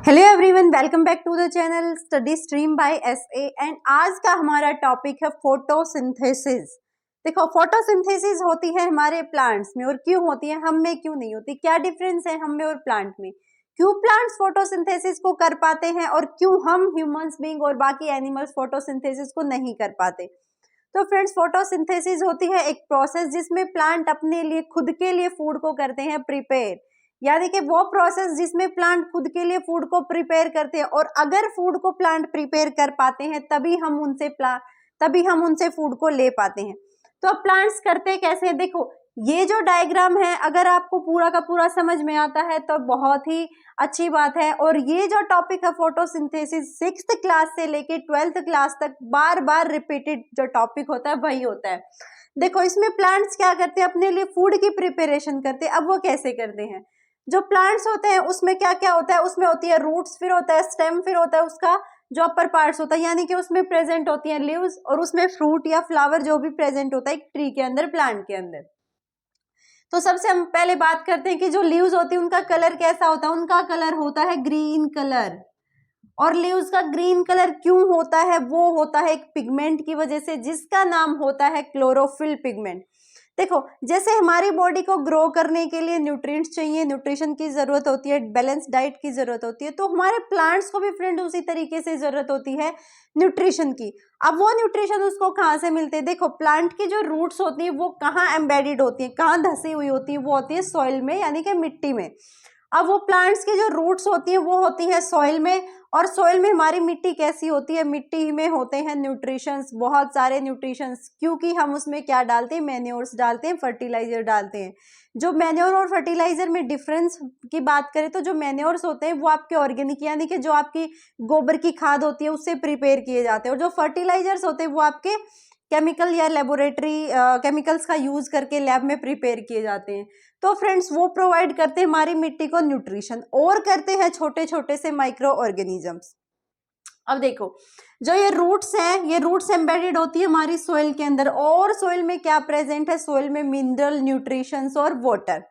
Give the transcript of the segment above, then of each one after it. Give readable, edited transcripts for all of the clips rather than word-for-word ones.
Hello everyone, welcome back to the channel study stream by SA. And आज का हमारा topic है photosynthesis. देखो, फोटोसिंथेसिस होती है हमारे प्लांट्स में, और क्यों होती है, हम में क्यों नहीं होती, क्या डिफरेंस है हम में और प्लांट में, क्यों प्लांट्स फोटोसिंथेसिस को कर पाते हैं और क्यों हम ह्यूमंस बीइंग और बाकी एनिमल्स फोटोसिंथेसिस को नहीं कर पाते। तो फ्रेंड्स, फोटोसिंथेसिस होती है एक प्रोसेस जिसमें प्लांट अपने लिए, खुद के लिए फूड को करते हैं प्रिपेयर। यानी कि वो प्रोसेस जिसमें प्लांट खुद के लिए फूड को प्रिपेयर करते हैं, और अगर फूड को प्लांट प्रिपेयर कर पाते हैं तभी हम उनसे फूड को ले पाते हैं। तो अब प्लांट्स करते कैसे हैं, देखो ये जो डायग्राम है, अगर आपको पूरा का पूरा समझ में आता है तो बहुत ही अच्छी बात है। और ये जो टॉपिक है फोटोसिंथेसिस, 6th क्लास से लेके 12th क्लास तक बार बार रिपीटेड जो टॉपिक होता है वही होता है। देखो, इसमें प्लांट्स क्या करते हैं, अपने लिए फूड की प्रिपरेशन करते हैं। अब वो कैसे करते हैं, जो प्लांट्स होते हैं उसमें क्या क्या होता है, उसमें होती है रूट्स, फिर होता है स्टेम, फिर होता है उसका जो अपर पार्ट्स होता है, यानी कि उसमें प्रेजेंट होती है लीव्स, और उसमें फ्रूट या फ्लावर जो भी प्रेजेंट होता है एक ट्री के अंदर, प्लांट के अंदर। तो सबसे हम पहले बात करते हैं कि जो लीव्स होती है उनका कलर कैसा होता है। उनका कलर होता है ग्रीन कलर। और लीव्स का ग्रीन कलर क्यों होता है, वो होता है एक पिगमेंट की वजह से, जिसका नाम होता है क्लोरोफिल पिगमेंट। देखो, जैसे हमारी बॉडी को ग्रो करने के लिए न्यूट्रिएंट्स चाहिए, न्यूट्रिशन की जरूरत होती है, बैलेंस डाइट की जरूरत होती है, तो हमारे प्लांट्स को भी फ्रेंड उसी तरीके से जरूरत होती है न्यूट्रिशन की। अब वो न्यूट्रिशन उसको कहाँ से मिलते हैं, देखो प्लांट की जो रूट्स होती है वो कहाँ एम्बेडेड होती है, कहाँ धसी हुई होती है, वो होती है सॉइल में, यानी कि मिट्टी में। अब वो प्लांट्स की जो रूट्स होती हैं वो होती है सॉइल में। और सॉइल में हमारी मिट्टी कैसी होती है, मिट्टी में होते हैं न्यूट्रिशंस, बहुत सारे न्यूट्रिशंस, क्योंकि हम उसमें क्या डालते हैं, मैन्योर्स डालते हैं, फर्टिलाइजर डालते हैं। जो मैन्योर और फर्टिलाइजर में डिफरेंस की बात करें, तो जो मैन्योर्स होते हैं वो आपके ऑर्गेनिक, यानी कि जो आपकी गोबर की खाद होती है उससे प्रिपेयर किए जाते हैं, और जो फर्टिलाइजर्स होते हैं वो आपके केमिकल या लेबोरेटरी केमिकल्स का यूज करके लैब में प्रिपेयर किए जाते हैं। तो फ्रेंड्स, वो प्रोवाइड करते हैं हमारी मिट्टी को न्यूट्रिशन, और करते हैं छोटे छोटे से माइक्रो ऑर्गेनिजम्स। अब देखो, जो ये रूट्स हैं, ये रूट्स एम्बेडेड होती है हमारी सोइल के अंदर, और सोइल में क्या प्रेजेंट है, सोइल में मिनरल, न्यूट्रिशंस और वाटर।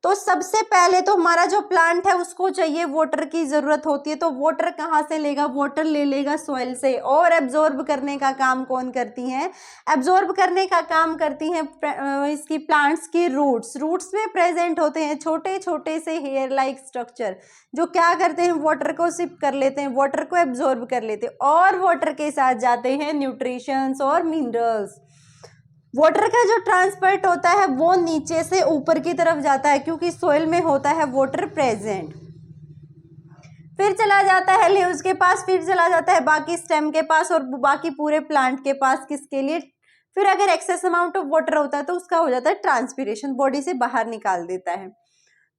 तो सबसे पहले तो हमारा जो प्लांट है उसको चाहिए, वाटर की जरूरत होती है। तो वाटर कहाँ से लेगा, वाटर ले लेगा सॉइल से। और एब्जॉर्ब करने का काम कौन करती हैं, एब्जॉर्ब करने का काम करती हैं इसकी प्लांट्स की रूट्स। रूट्स में प्रेजेंट होते हैं छोटे छोटे से हेयर लाइक स्ट्रक्चर, जो क्या करते हैं, वाटर को सिप कर लेते हैं, वाटर को एब्जॉर्ब कर लेते हैं, और वाटर के साथ जाते हैं न्यूट्रिशंस और मिनरल्स। वाटर का जो ट्रांसपोर्ट होता है वो नीचे से ऊपर की तरफ जाता है, क्योंकि सोइल में होता है वाटर प्रेजेंट। फिर चला जाता है लीव्स के पास, फिर चला जाता है बाकी स्टेम के पास, और बाकी पूरे प्लांट के पास, किसके लिए, फिर अगर एक्सेस अमाउंट ऑफ वाटर होता है तो उसका हो जाता है ट्रांसपीरेशन, बॉडी से बाहर निकाल देता है।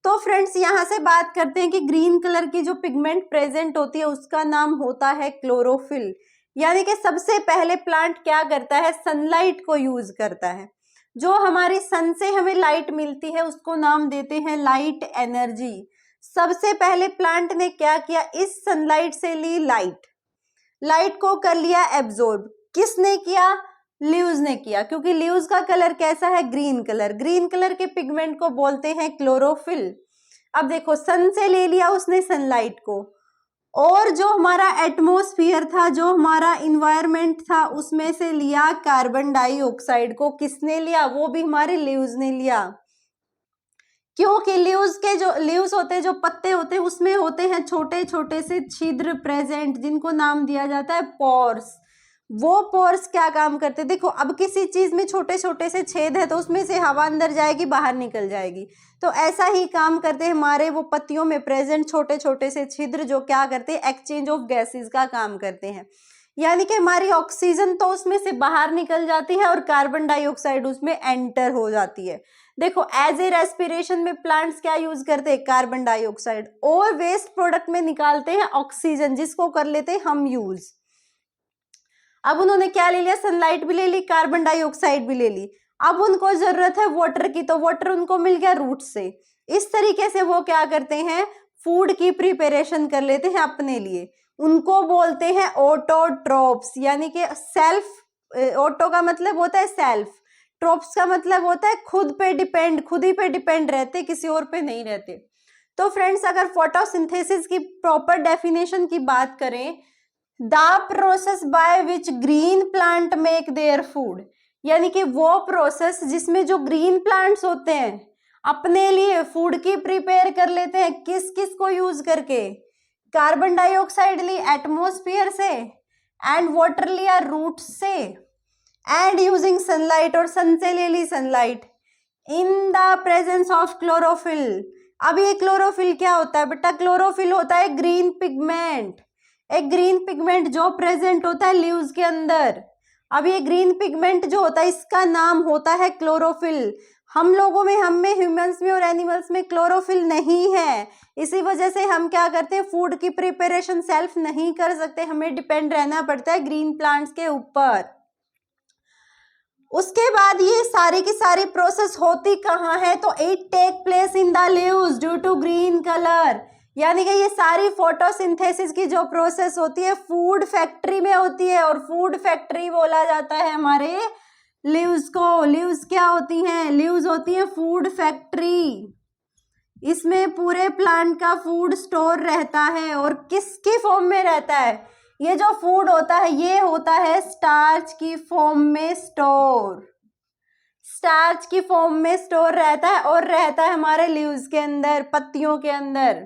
तो फ्रेंड्स, यहाँ से बात करते हैं कि ग्रीन कलर की जो पिगमेंट प्रेजेंट होती है उसका नाम होता है क्लोरोफिल। यानी कि सबसे पहले प्लांट क्या करता है, सनलाइट को यूज करता है। जो हमारी सन से हमें लाइट मिलती है उसको नाम देते हैं लाइट एनर्जी। सबसे पहले प्लांट ने क्या किया, इस सनलाइट से ली लाइट, लाइट को कर लिया एब्जॉर्ब। किसने किया, लीव्स ने किया, क्योंकि लीव्स का कलर कैसा है, ग्रीन कलर। ग्रीन कलर के पिगमेंट को बोलते हैं क्लोरोफिल। अब देखो, सन से ले लिया उसने सनलाइट को, और जो हमारा एटमॉस्फेयर था, जो हमारा इन्वायरमेंट था, उसमें से लिया कार्बन डाइऑक्साइड को। किसने लिया, वो भी हमारे लीव्स ने लिया। क्योंकि लीव्स के जो लीव्स होते हैं, जो पत्ते होते हैं, उसमें होते हैं छोटे छोटे से छिद्र प्रेजेंट, जिनको नाम दिया जाता है पोर्स। वो पोर्स क्या काम करते हैं, देखो अब किसी चीज में छोटे छोटे से छेद है तो उसमें से हवा अंदर जाएगी, बाहर निकल जाएगी। तो ऐसा ही काम करते हैं हमारे वो पत्तियों में प्रेजेंट छोटे छोटे से छिद्र, जो क्या करते हैं, एक्सचेंज ऑफ गैसेस का काम करते हैं। यानी कि हमारी ऑक्सीजन तो उसमें से बाहर निकल जाती है और कार्बन डाइऑक्साइड उसमें एंटर हो जाती है। देखो, एज ए रेस्पिरेशन में प्लांट्स क्या यूज करते हैं, कार्बन डाइऑक्साइड, और वेस्ट प्रोडक्ट में निकालते हैं ऑक्सीजन, जिसको कर लेते हैं हम यूज। अब उन्होंने क्या ले लिया, सनलाइट भी ले ली, कार्बन डाइऑक्साइड भी ले ली। अब उनको जरूरत है वाटर की, तो वाटर उनको मिल गया रूट से। इस तरीके से वो क्या करते हैं, फूड की प्रिपरेशन कर लेते हैं अपने लिए। उनको बोलते हैं ऑटोट्रोप्स, यानी कि सेल्फ। ऑटो का मतलब होता है सेल्फ, ट्रोप्स का मतलब होता है खुद पे डिपेंड, खुद ही पे डिपेंड रहते, किसी और पे नहीं रहते। तो फ्रेंड्स अगर फोटोसिंथेसिस की प्रॉपर डेफिनेशन की बात करें, the process by which green plant make their food, यानी कि वो प्रोसेस जिसमें जो ग्रीन प्लांट्स होते हैं अपने लिए फूड की प्रिपेयर कर लेते हैं। किस किस को यूज करके? कार्बन डाइऑक्साइड ली एटमोस्फियर से, एंड वाटर लिया रूट से, एंड यूजिंग सनलाइट, और सन से ले ली sunlight, in the presence of chlorophyll. अब ये क्लोरोफिल क्या होता है बेटा? क्लोरोफिल होता है ग्रीन पिगमेंट, एक ग्रीन पिगमेंट जो प्रेजेंट होता है लीव्स के अंदर। अब ये ग्रीन पिगमेंट जो होता है इसका नाम होता है क्लोरोफिल। हम लोगों में, हम में, ह्यूमंस में और एनिमल्स में क्लोरोफिल नहीं है, इसी वजह से हम क्या करते हैं, फूड की प्रिपरेशन सेल्फ नहीं कर सकते, हमें डिपेंड रहना पड़ता है ग्रीन प्लांट्स के ऊपर। उसके बाद ये सारी की सारी प्रोसेस होती कहाँ है? तो it take place in the leaves due to green colour, यानी कि ये सारी फोटोसिंथेसिस की जो प्रोसेस होती है फूड फैक्ट्री में होती है, और फूड फैक्ट्री बोला जाता है हमारे लीव्स को। लीव्स क्या होती हैं? लीव्स होती है फूड फैक्ट्री। इसमें पूरे प्लांट का फूड स्टोर रहता है, और किसकी फॉर्म में रहता है? ये जो फूड होता है ये होता है स्टार्च की फॉर्म में स्टोर, स्टार्च की फॉर्म में स्टोर रहता है, और रहता है हमारे लीव्स के अंदर, पत्तियों के अंदर।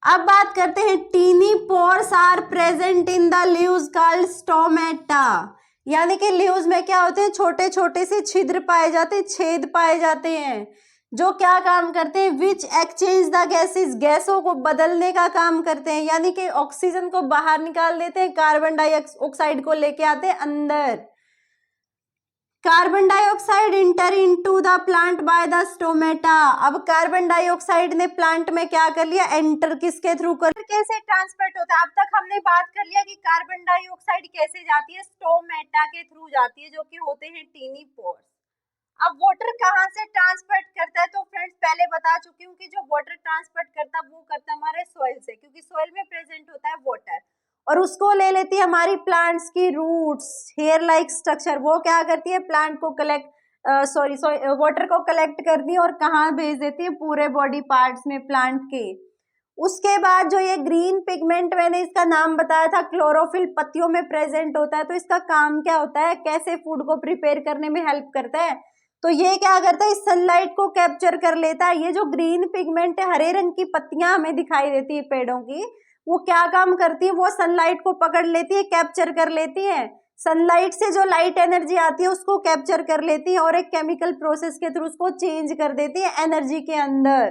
अब बात करते हैं, tiny pores are present in the leaves called stomata, यानी कि लीव्स में क्या होते हैं, छोटे छोटे से छिद्र पाए जाते हैं, छेद पाए जाते हैं, जो क्या काम करते हैं, विच एक्सचेंज द गैसेस, गैसों को बदलने का काम करते हैं, यानी कि ऑक्सीजन को बाहर निकाल देते हैं, कार्बन डाइऑक्साइड को लेके आते हैं अंदर। Carbon dioxide inter into the plant by the stomata. अब कार्बन डाइऑक्साइड ने प्लांट में क्या कर लिया, एंटर किसके थ्रू कर, कैसे ट्रांसपोर्ट होता है? अब तक हमने बात कर लिया कि कार्बन डाइऑक्साइड कैसे जाती है, स्टोमेटा के थ्रू जाती है, जो कि होते हैं टीनी पोर्स। अब वाटर कहाँ से ट्रांसपोर्ट करता है? तो फ्रेंड्स पहले बता चुकी हूँ कि जो वाटर ट्रांसपोर्ट करता है वो करता है हमारे सॉइल से, क्योंकि सॉइल में प्रेजेंट होता है वाटर, और उसको ले लेती है हमारी प्लांट्स की रूट्स, हेयर लाइक स्ट्रक्चर। वो क्या करती है, प्लांट को वाटर को कलेक्ट करती है और कहाँ भेज देती है, पूरे बॉडी पार्ट्स में प्लांट के। उसके बाद जो ये ग्रीन पिगमेंट, मैंने इसका नाम बताया था, क्लोरोफिल पत्तियों में प्रेजेंट होता है। तो इसका काम क्या होता है, कैसे फूड को प्रिपेयर करने में हेल्प करता है? तो ये क्या करता है, इस सनलाइट को कैप्चर कर लेता है। ये जो ग्रीन पिगमेंट है, हरे रंग की पत्तियां हमें दिखाई देती है पेड़ों की, वो क्या काम करती है, वो सनलाइट को पकड़ लेती है, कैप्चर कर लेती है। सनलाइट से जो लाइट एनर्जी आती है उसको कैप्चर कर लेती है, और एक केमिकल प्रोसेस के थ्रू उसको चेंज कर देती है एनर्जी के अंदर।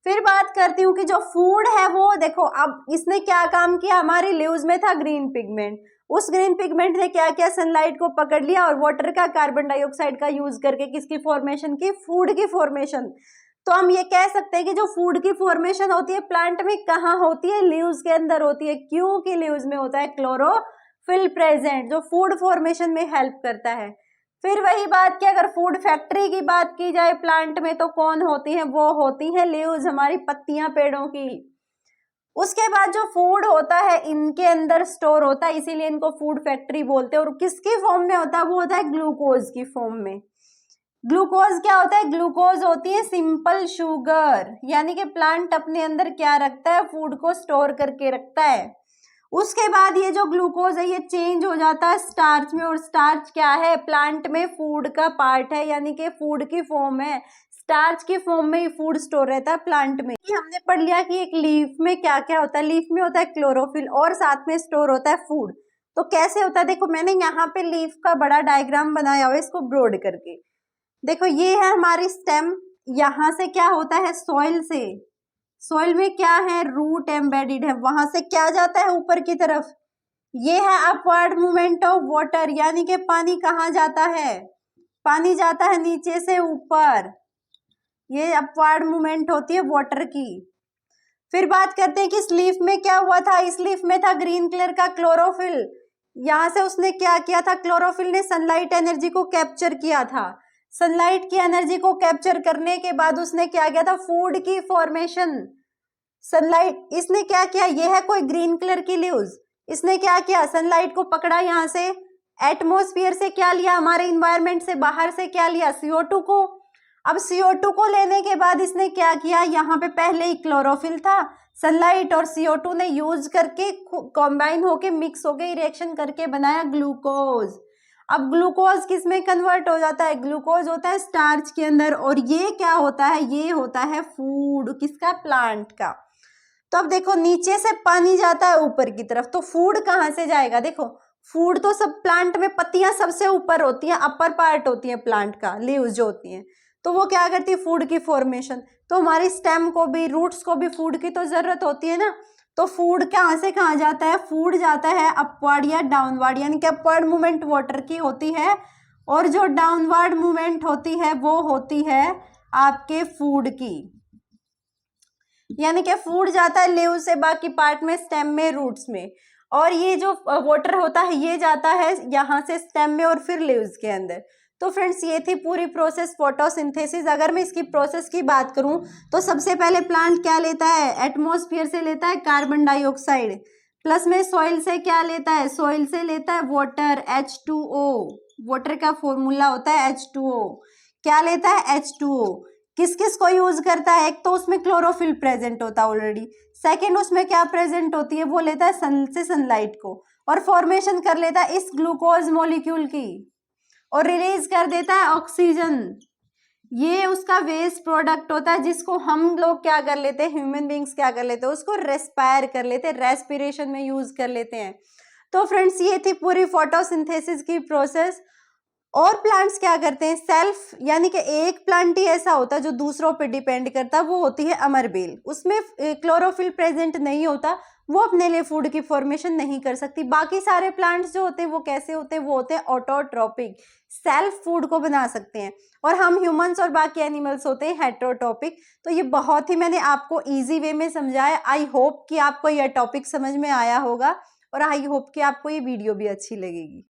फिर बात करती हूँ कि जो फूड है वो देखो, अब इसने क्या काम किया, हमारी लीव्स में था ग्रीन पिगमेंट, उस ग्रीन पिगमेंट ने क्या किया, सनलाइट को पकड़ लिया और वाटर का, कार्बन डाइऑक्साइड का यूज करके किसकी फॉर्मेशन की, फूड की फॉर्मेशन। तो हम ये कह सकते हैं कि जो फूड की फॉर्मेशन होती है प्लांट में कहाँ होती है, लीव्स के अंदर होती है, क्योंकि लीव्स में होता है क्लोरोफिल प्रेजेंट, जो फूड फॉर्मेशन में हेल्प करता है। फिर वही बात कि अगर फूड फैक्ट्री की बात की जाए प्लांट में, तो कौन होती है, वो होती है लीव्स, हमारी पत्तियां पेड़ों की। उसके बाद जो फूड होता है इनके अंदर स्टोर होता है, इसीलिए इनको फूड फैक्ट्री बोलते हैं। और किसकी फॉर्म में होता है, वो होता है ग्लूकोज की फॉर्म में। ग्लूकोज क्या होता है, ग्लूकोज होती है सिंपल शुगर, यानी कि प्लांट अपने अंदर क्या रखता है, फूड को स्टोर करके रखता है। उसके बाद ये जो ग्लूकोज है ये चेंज हो जाता है स्टार्च में, और स्टार्च क्या है, प्लांट में फूड का पार्ट है, यानी कि फूड की फॉर्म है। स्टार्च की फॉर्म में ही फूड स्टोर रहता है प्लांट में। हमने पढ़ लिया कि एक लीफ में क्या क्या होता है, लीफ में होता है क्लोरोफिल और साथ में स्टोर होता है फूड। तो कैसे होता है, देखो मैंने यहाँ पे लीफ का बड़ा डायग्राम बनाया हुआ है, इसको ब्रॉड करके देखो। ये है हमारी स्टेम, यहाँ से क्या होता है, सॉइल से, सॉइल में क्या है, रूट एम्बेडेड है, वहां से क्या जाता है ऊपर की तरफ, ये है अपवर्ड मूवमेंट ऑफ वाटर, यानी कि पानी कहाँ जाता है, पानी जाता है नीचे से ऊपर, ये अपवर्ड मूवमेंट होती है वाटर की। फिर बात करते हैं कि इस लीफ में क्या हुआ था, इस लीफ में था ग्रीन कलर का क्लोरोफिल, यहां से उसने क्या किया था, क्लोरोफिल ने सनलाइट एनर्जी को कैप्चर किया था। सनलाइट की एनर्जी को कैप्चर करने के बाद उसने क्या किया था, फूड की फॉर्मेशन। सनलाइट, इसने क्या किया, ये है कोई ग्रीन कलर की लीव्स, इसने क्या किया, सनलाइट को पकड़ा, यहाँ से एटमॉस्फेयर से क्या लिया, हमारे इन्वायरमेंट से बाहर से क्या लिया, CO2 को, अब CO2 को लेने के बाद इसने क्या किया, यहाँ पे पहले ही क्लोरोफिल था, सनलाइट और CO2 ने यूज करके कॉम्बाइन होके मिक्स हो गए, रिएक्शन करके बनाया ग्लूकोज। अब ग्लूकोज किस में कन्वर्ट हो जाता है, ग्लूकोज होता है स्टार्च के अंदर, और ये क्या होता है, ये होता है फूड किसका, प्लांट का। तो अब देखो नीचे से पानी जाता है ऊपर की तरफ, तो फूड कहाँ से जाएगा, देखो फूड तो सब प्लांट में, पत्तियां सबसे ऊपर होती हैं, अपर पार्ट होती है प्लांट का, लीव्स जो होती हैं, तो वो क्या करती है, फूड की फॉर्मेशन। तो हमारी स्टेम को भी, रूट्स को भी फूड की तो जरूरत होती है ना। तो फूड कहाँ से कहाँ जाता है, फूड जाता है अपवर्ड या डाउनवर्ड, यानी कि अपवर्ड मूवमेंट वाटर की होती है, और जो डाउनवर्ड मूवमेंट होती है वो होती है आपके फूड की। यानी कि फूड जाता है लीव से बाकी पार्ट में, स्टेम में, रूट्स में, और ये जो वाटर होता है ये जाता है यहाँ से स्टेम में और फिर लीव्स के अंदर। तो फ्रेंड्स ये थी पूरी प्रोसेस फोटोसिंथेसिस। अगर मैं इसकी प्रोसेस की बात करूं तो सबसे पहले प्लांट क्या लेता है, एटमॉस्फेयर से लेता है कार्बन डाइऑक्साइड, प्लस में सॉइल से क्या लेता है, सॉइल से लेता है वाटर, H2O, वाटर का फॉर्मूला होता है H2O, क्या लेता है H2O। किस किस को यूज करता है, एक तो उसमें क्लोरोफिल प्रेजेंट होता है ऑलरेडी, सेकेंड उसमें क्या प्रेजेंट होती है, वो लेता है सन से सनलाइट को, और फॉर्मेशन कर लेता है इस ग्लूकोज मॉलिक्यूल की, और रिलीज कर देता है ऑक्सीजन। ये उसका वेस्ट प्रोडक्ट होता है जिसको हम लोग क्या कर लेते हैं, ह्यूमन बींग्स क्या कर लेते हैं, उसको रेस्पायर कर लेते हैं, रेस्पिरेशन में यूज कर लेते हैं। तो फ्रेंड्स ये थी पूरी फोटोसिंथेसिस की प्रोसेस। और प्लांट्स क्या करते हैं, सेल्फ, यानी कि एक प्लांट ही ऐसा होता है जो दूसरों पे डिपेंड करता है, वो होती है अमरबेल, उसमें क्लोरोफिल प्रेजेंट नहीं होता, वो अपने लिए फूड की फॉर्मेशन नहीं कर सकती। बाकी सारे प्लांट्स जो होते हैं वो कैसे होते हैं, वो होते हैं ऑटोट्रोपिक, सेल्फ फूड को बना सकते हैं, और हम ह्यूमंस और बाकी एनिमल्स होते हैं हेटेरोट्रोपिक। तो ये बहुत ही मैंने आपको इजी वे में समझाया। आई होप कि आपको यह टॉपिक समझ में आया होगा, और आई होप कि आपको ये वीडियो भी अच्छी लगेगी।